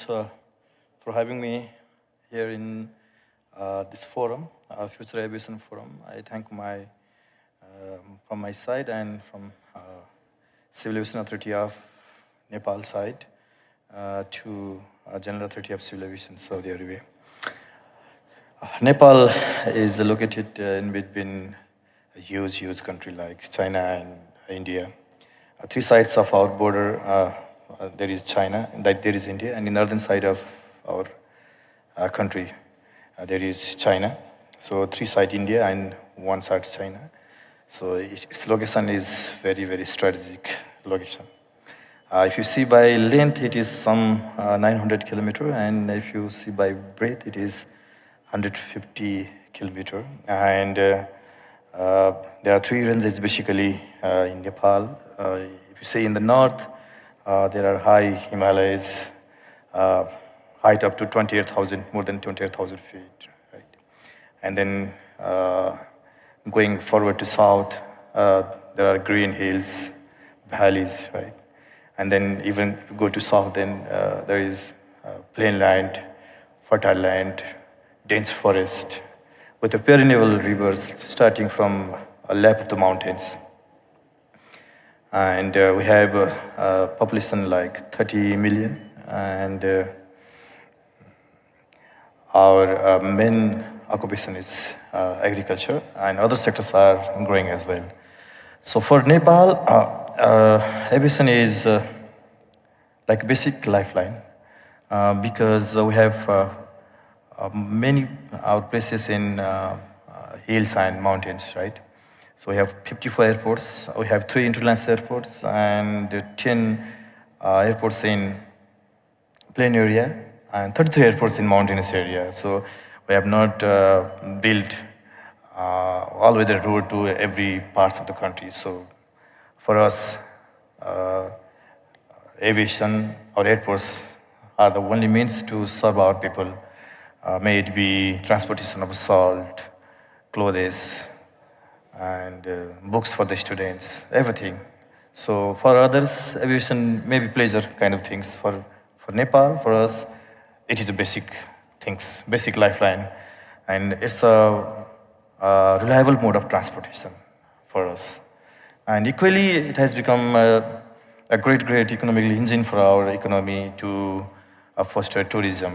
much for having me here in this forum, Future Aviation Forum. I thank from my side and from Civil Aviation Authority of Nepal side to General Authority of Civil Aviation Saudi Arabia. Nepal is located in between a huge country like China and India. Three sides of our border, there is China, there is India, and the northern side of our country, there is China. So three side India and one side China. So its location is very strategic location. If you see by length, it is some 900 kilometer, and if you see by breadth, it is 150 kilometer. And there are three ranges basically in Nepal. If you see in the north, there are high Himalayas, height up to 28,000, more than 28,000 feet, right? And then going forward to south, there are green hills, valleys, right? And then even if you go to south, then there is plain land, fertile land, dense forest, with the perennial rivers starting from a lap of the mountains. And we have a population like 30 million, and our main occupation is agriculture, and other sectors are growing as well. So for Nepal, aviation is like a basic lifeline because we have many our places in hills and mountains, right? So we have 54 airports, we have 3 international airports, and 10 airports in plain area, and 33 airports in mountainous area. So we have not built all-weather road to every parts of the country. So for us, aviation or airports are the only means to serve our people. May it be transportation of salt, clothes, and books for the students, everything. So for others, aviation may be pleasure kind of things. For Nepal, for us, it is a basic things, basic lifeline, and it's a reliable mode of transportation for us. And equally, it has become a great economic engine for our economy to foster tourism,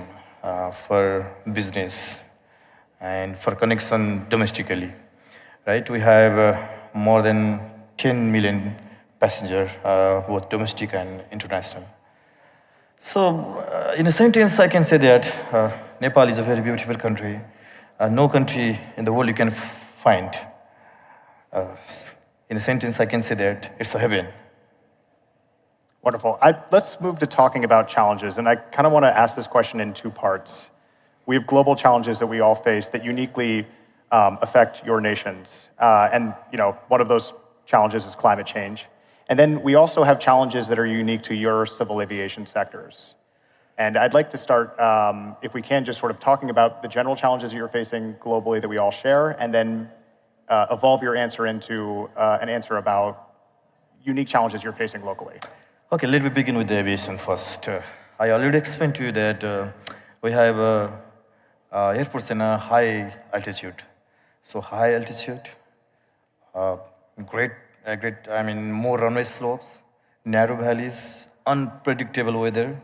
for business, and for connection domestically, right? We have more than 10 million passengers, both domestic and international. So, in a sentence, I can say that Nepal is a very beautiful country. No country in the world you can find. In a sentence, I can say that it's a heaven. Wonderful. Let's move to talking about challenges, and I kind of want to ask this question in 2 parts. We have global challenges that we all face that uniquely affect your nations, and one of those challenges is climate change. And then we also have challenges that are unique to your civil aviation sectors. And I'd like to start, if we can, just sort of talking about the general challenges that you're facing globally that we all share, and then evolve your answer into an answer about unique challenges you're facing locally. Okay, let me begin with the aviation first. I already explained to you that we have airports in a high altitude. So high altitude, more runway slopes, narrow valleys, unpredictable weather,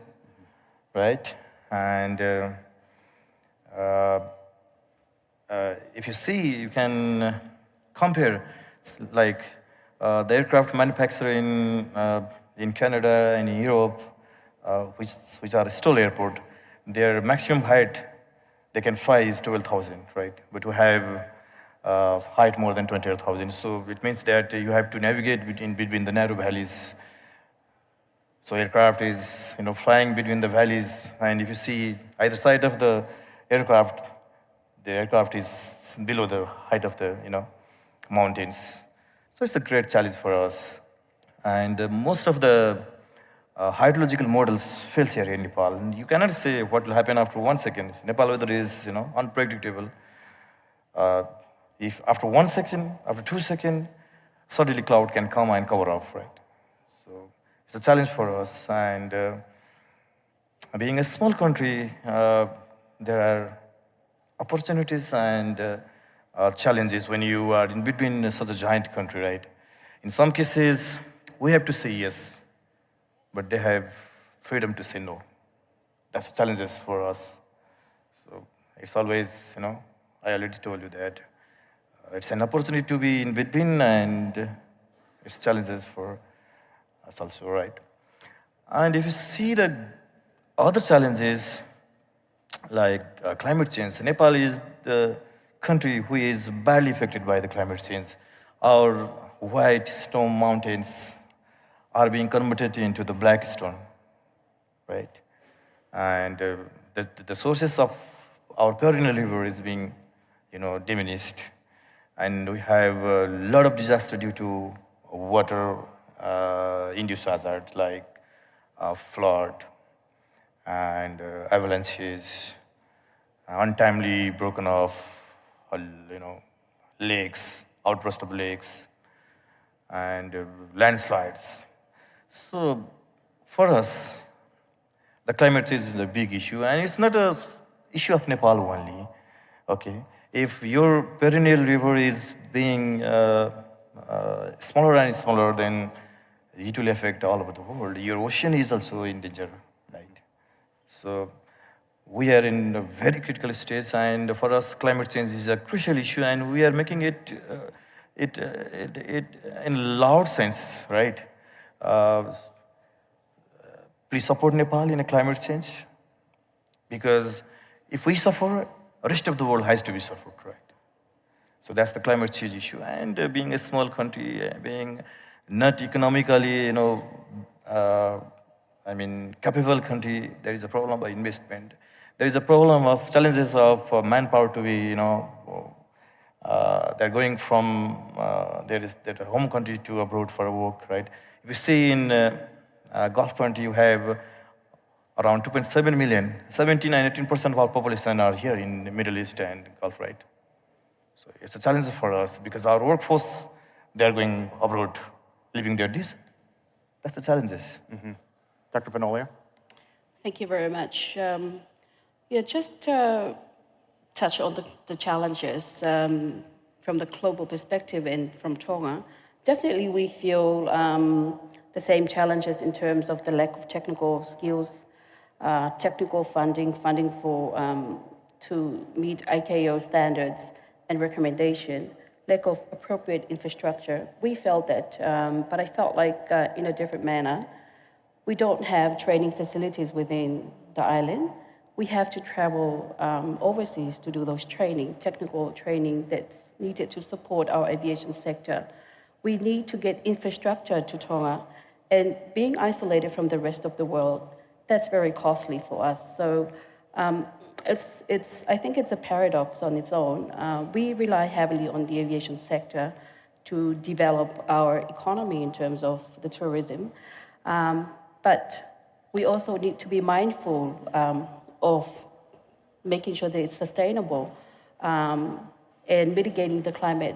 right? And if you see, you can compare, like the aircraft manufactured in Canada and in Europe, which are still airport, their maximum height they can fly is 12,000, right? But we have height more than 28,000. So it means that you have to navigate between the narrow valleys. So aircraft is flying between the valleys, and if you see either side of the aircraft is below the height of the mountains. So it's a great challenge for us. And most of the hydrological models fails here in Nepal. And you cannot say what will happen after 1 second. Nepal weather is unpredictable. If after 1 second, after 2 seconds, suddenly cloud can come and cover up, right? So it's a challenge for us. And being a small country, there are opportunities and challenges when you are in between such a giant country, right? In some cases, we have to say yes, but they have freedom to say no. That's challenges for us. So it's always, I already told you that it's an opportunity to be in between, and it's challenges for us also, right? And if you see the other challenges, like climate change, Nepal is the country who is badly affected by the climate change. Our white snow mountains are being converted into the black stone, right? And the sources of our perennial river is being, diminished. And we have a lot of disaster due to water induced hazard, like flood and avalanches, untimely broken off, lakes, outburst of lakes, and landslides. So for us, the climate change is a big issue, and it's not a issue of Nepal only. Okay, if your perennial river is being smaller and smaller, then it will affect all over the world. Your ocean is also in danger, right? So we are in a very critical stage, and for us, climate change is a crucial issue, and we are making it in loud sense, right? Please support Nepal in a climate change, because if we suffer, the rest of the world has to be suffered, right? So that's the climate change issue. And being a small country, being not economically, capable country, there is a problem of investment. There is a problem of challenges of manpower to be, they're going from their home country to abroad for work, right? If you see in Gulf country, you have around 2.7 million, 17 and 18% of our population are here in the Middle East and Gulf, right? So it's a challenge for us because our workforce, they're going abroad, leaving their days. That's the challenges. Mm-hmm. Dr. Vanolia? Thank you very much. Just touch on the challenges from the global perspective and from Tonga. Definitely we feel the same challenges in terms of the lack of technical skills, technical funding for to meet ICAO standards and recommendation, lack of appropriate infrastructure. We felt that, but I felt like in a different manner. We don't have training facilities within the island. We have to travel overseas to do those technical training that's needed to support our aviation sector. We need to get infrastructure to Tonga, and being isolated from the rest of the world, that's very costly for us. So I think it's a paradox on its own. We rely heavily on the aviation sector to develop our economy in terms of the tourism. But we also need to be mindful of making sure that it's sustainable and mitigating the climate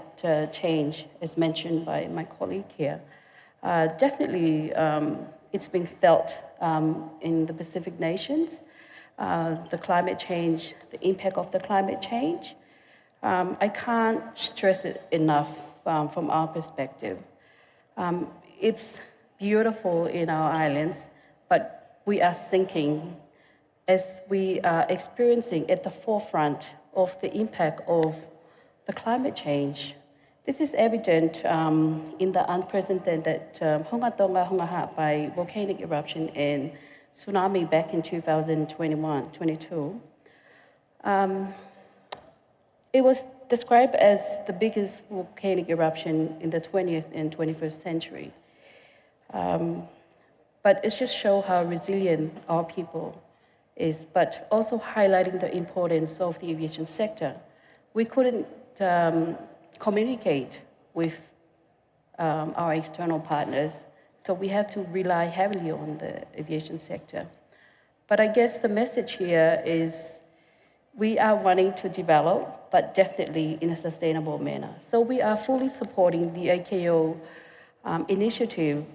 change, as mentioned by my colleague here. Definitely, it's been felt in the Pacific nations, the climate change, the impact of the climate change. I can't stress it enough from our perspective. It's beautiful in our islands, but we are sinking as we are experiencing at the forefront of the impact of the climate change. This is evident in the unprecedented Hunga Tonga Hunga Hapai volcanic eruption and tsunami back in 2021-22. It was described as the biggest volcanic eruption in the 20th and 21st century. But it just shows how resilient our people is, but also highlighting the importance of the aviation sector. We couldn't communicate with our external partners, so we have to rely heavily on the aviation sector. But I guess the message here is we are wanting to develop, but definitely in a sustainable manner. So we are fully supporting the ICAO initiative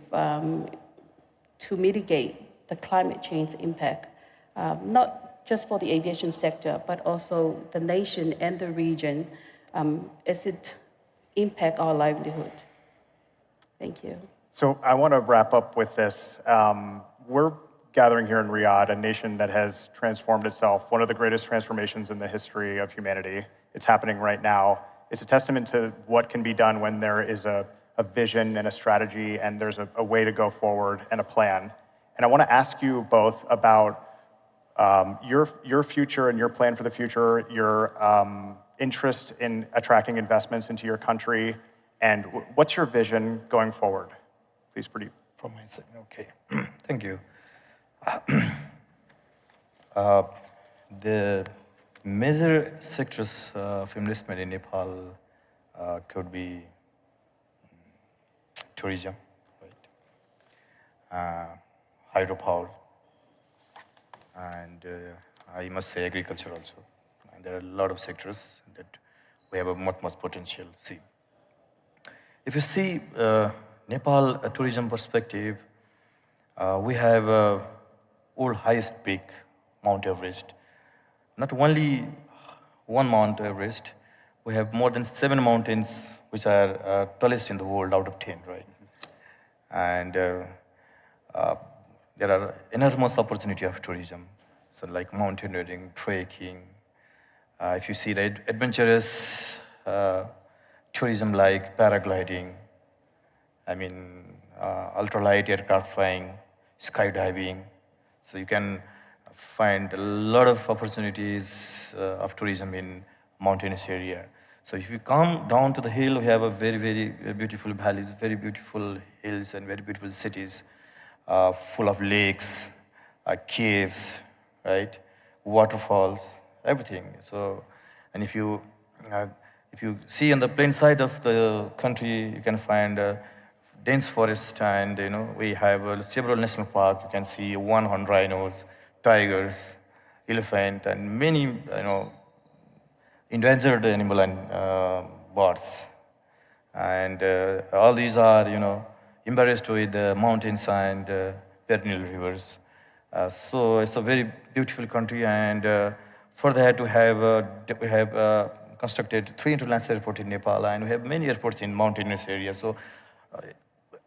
to mitigate the climate change impact not just for the aviation sector, but also the nation and the region as it impact our livelihood. Thank you. So I want to wrap up with this. We're gathering here in Riyadh, a nation that has transformed itself, one of the greatest transformations in the history of humanity. It's happening right now. It's a testament to what can be done when there is a vision and a strategy and there's a way to go forward and a plan. And I want to ask you both about your future and your plan for the future, your interest in attracting investments into your country, and what's your vision going forward? Please, Pradeep. From my side, okay. Thank you. The major sectors of investment in Nepal could be tourism, right? Hydropower, and I must say agriculture also. And there are a lot of sectors that we have a much potential. See, if you see Nepal tourism perspective, we have world highest peak, Mount Everest. Not only one Mount Everest, we have more than 7 mountains which are tallest in the world out of 10, right? And there are enormous opportunity of tourism, so like mountaineering, trekking. If you see the adventurous tourism like paragliding, I mean ultralight aircraft flying, skydiving, so you can find a lot of opportunities of tourism in mountainous area. So if you come down to the hill, we have a very beautiful valleys, very beautiful hills and very beautiful cities, full of lakes, caves, right? Waterfalls, everything. So, and if you see on the plain side of the country, you can find dense forest, and we have several national parks. You can see 100 rhinos, tigers, elephant, and many endangered animal and birds. And all these are embarrassed with the mountains and perennial rivers. So it's a very beautiful country, and for that we have constructed 3 international airports in Nepal, and we have many airports in mountainous areas. So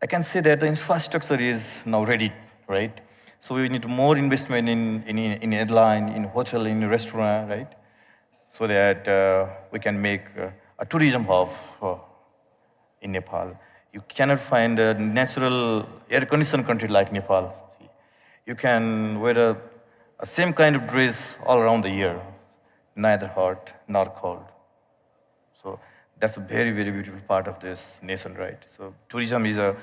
I can say that the infrastructure is now ready, right? So we need more investment in airline, in hotel, in restaurant, right? So that we can make a tourism hub in Nepal. You cannot find a natural air-conditioned country like Nepal. See, you can wear a same kind of dress all around the year, neither hot nor cold. So that's a very beautiful part of this nation, right? So tourism is a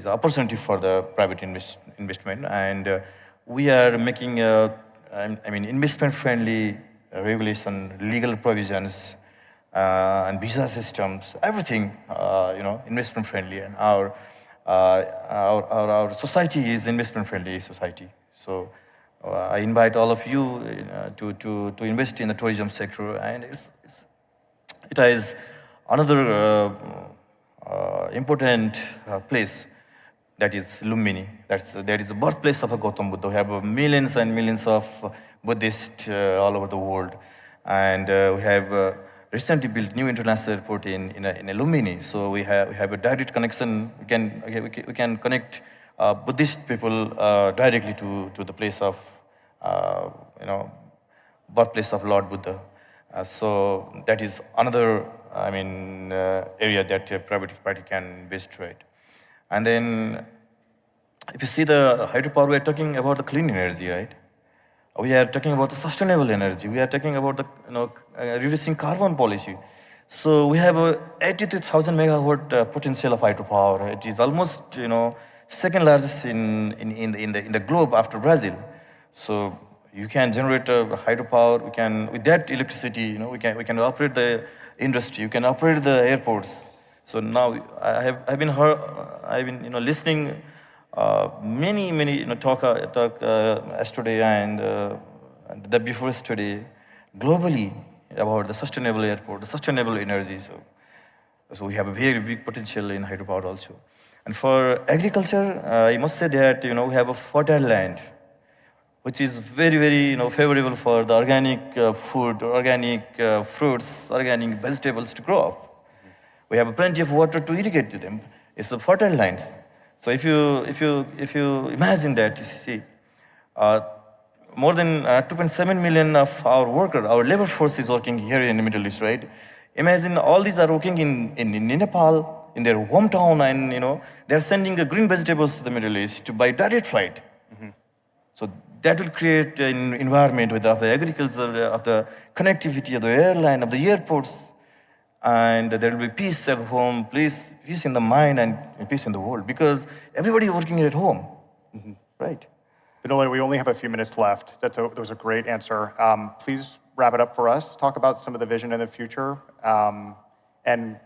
opportunity for the private investment, and we are making investment-friendly regulation, legal provisions, and visa systems, everything, investment-friendly, and our society is investment-friendly society. So I invite all of you to invest in the tourism sector, and it has another important place, that is Lumbini. That is the birthplace of Gautam Buddha. We have millions and millions of Buddhists all over the world, and we have recently built new international airport in Lumbini. So we have a direct connection. We can connect Buddhist people directly to the place of birthplace of Lord Buddha. So that is another area that a private party can invest, right? And then if you see the hydropower, we are talking about the clean energy, right? We are talking about the sustainable energy. We are talking about the reducing carbon policy. So we have a 83,000 megawatt potential of hydropower. It is almost second largest in the globe after Brazil. So you can generate hydropower. We can, with that electricity, we can operate the industry. You can operate the airports. So now I've been listening many talk yesterday and the before yesterday globally about the sustainable airport, the sustainable energy. So we have a very big potential in hydropower also. And for agriculture, I must say that we have a fertile land. which is very, very favorable for the organic food, organic fruits, organic vegetables to grow up. We have plenty of water to irrigate to them. It's the fertile lands. So if you imagine that, you see, more than 2.7 million of our workers, our labor force is working here in the Middle East, right? Imagine all these are working in Nepal, in their hometown, and they're sending the green vegetables to the Middle East by direct flight. So that will create an environment with the agriculture, of the connectivity of the airline, of the airports, and there will be peace at home, peace in the mind, and peace in the world, because everybody is working at home, right? Vinole, we only have a few minutes left. That was a great answer. Please wrap it up for us. Talk about some of the vision in the future, and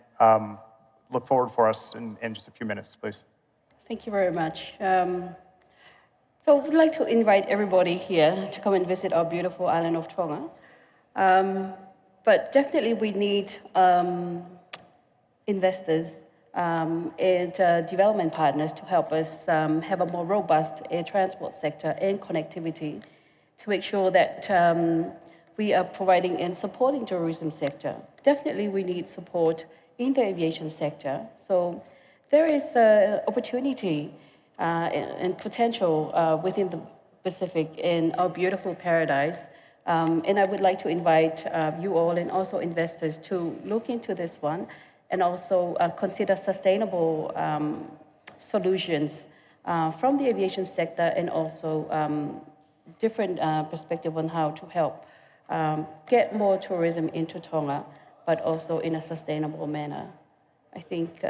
look forward for us in just a few minutes, please. Thank you very much. So I would like to invite everybody here to come and visit our beautiful island of Tonga. But definitely we need investors and development partners to help us have a more robust air transport sector and connectivity to make sure that we are providing and supporting tourism sector. Definitely we need support in the aviation sector. So there is opportunity and potential within the Pacific in our beautiful paradise. And I would like to invite you all and also investors to look into this one and also consider sustainable solutions from the aviation sector and also different perspective on how to help get more tourism into Tonga, but also in a sustainable manner. I think...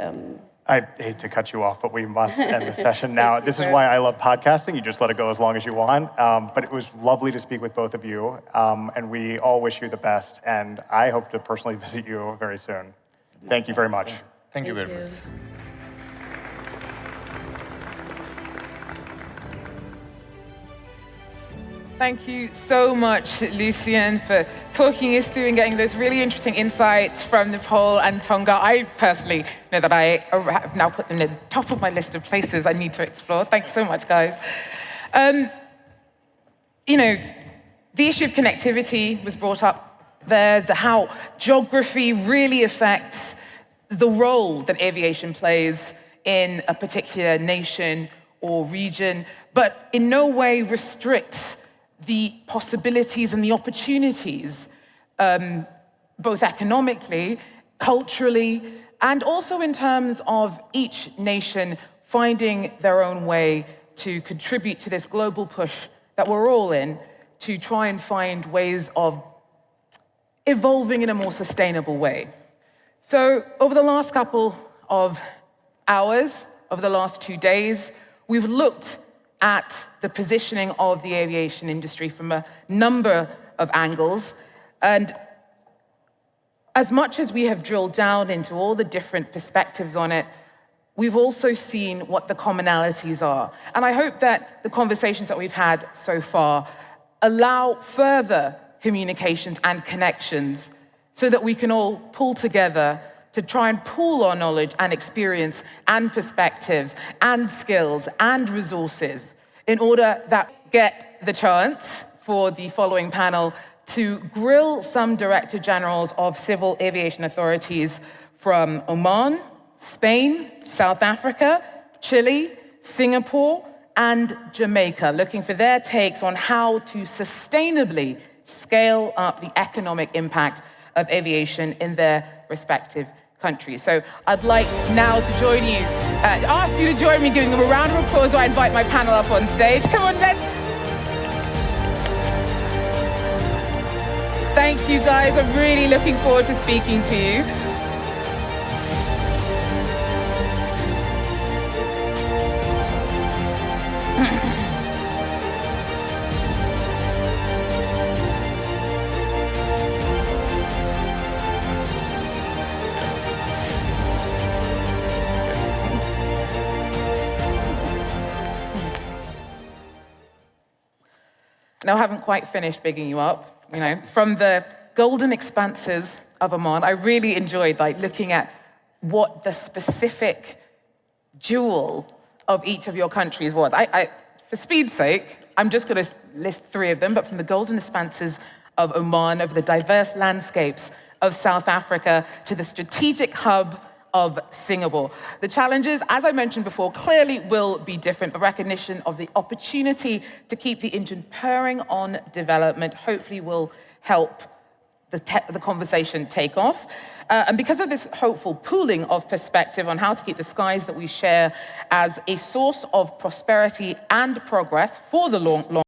I hate to cut you off, but we must end the session now. This is why I love podcasting. You just let it go as long as you want. But it was lovely to speak with both of you, and we all wish you the best. And I hope to personally visit you very soon. Thank you very much. Thank you very much. Thank you so much, Lucien, for talking us through and getting those really interesting insights from Nepal and Tonga. I personally know that I have now put them at the top of my list of places I need to explore. Thanks so much, guys. The issue of connectivity was brought up there, how geography really affects the role that aviation plays in a particular nation or region, but in no way restricts the possibilities and the opportunities, both economically, culturally, and also in terms of each nation finding their own way to contribute to this global push that we're all in to try and find ways of evolving in a more sustainable way. So over the last couple of hours, over the last 2 days, we've looked at the positioning of the aviation industry from a number of angles. And as much as we have drilled down into all the different perspectives on it, we've also seen what the commonalities are. And I hope that the conversations that we've had so far allow further communications and connections so that we can all pull together to try and pool our knowledge and experience and perspectives and skills and resources in order that get the chance for the following panel to grill some Director Generals of civil aviation authorities from Oman, Spain, South Africa, Chile, Singapore, and Jamaica, looking for their takes on how to sustainably scale up the economic impact of aviation in their respective countries. So I'd like now to join you, ask you to join me giving them a round of applause while I invite my panel up on stage. Come on, let's. Thank you, guys. I'm really looking forward to speaking to you. Now, I haven't quite finished bigging you up. From the golden expanses of Oman, I really enjoyed looking at what the specific jewel of each of your countries was. For speed's sake, I'm just going to list 3 of them, but from the golden expanses of Oman, over the diverse landscapes of South Africa, to the strategic hub of Singapore. The challenges, as I mentioned before, clearly will be different, but recognition of the opportunity to keep the engine purring on development hopefully will help the conversation take off. And because of this hopeful pooling of perspective on how to keep the skies that we share as a source of prosperity and progress for the long